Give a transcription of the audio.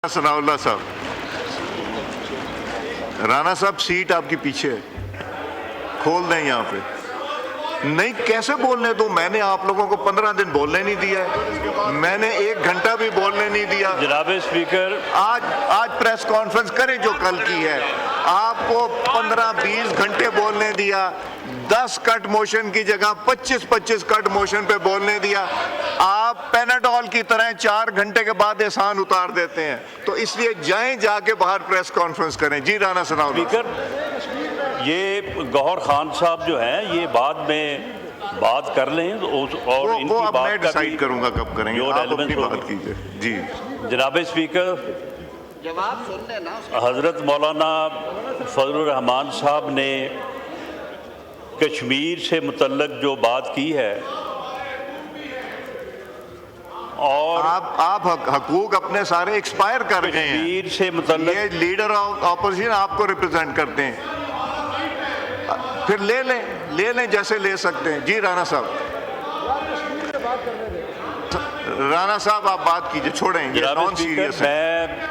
सनाउल्लाह साहब, राणा साहब सीट आपकी पीछे है, खोल दें यहाँ पे। नहीं कैसे बोलने दो, मैंने आप लोगों को 15 दिन बोलने नहीं दिया है, मैंने 1 घंटा भी बोलने नहीं दिया। जनाब स्पीकर, आज प्रेस कॉन्फ्रेंस करें जो कल की है, आपको 15-20 घंटे बोलने दिया, 10 कट मोशन की जगह 25-25 कट मोशन पे बोलने दिया। आप पैनाडोल की तरह 4 घंटे के बाद एहसान उतार देते हैं, तो इसलिए जाएं जाके बाहर प्रेस कॉन्फ्रेंस करें। जी राणा सनाउल्लाह। स्पीकर ये गौहर खान साहब जो हैं ये बाद में बात कर लें और वो इनकी अब बात मैं डिसाइड करूंगा कब करेंगे, जो आप अपनी relevance बात कीजिए। जी जनाब स्पीकर, जवाब सुन लेना। हज़रत मौलाना फजलुर रहमान साहब ने कश्मीर से मुतल्लक जो बात की है और आप हकूक अपने सारे एक्सपायर कर गए हैं। कश्मीर से मुतल्लक ये लीडर ऑफ ऑपोजिशन आपको रिप्रेजेंट करते हैं, फिर ले लें जैसे ले सकते हैं। जी राणा साहब, राणा साहब आप बात कीजिए, छोड़ें, ये जनाब नॉन स्पीकर, सीरियस है। मैं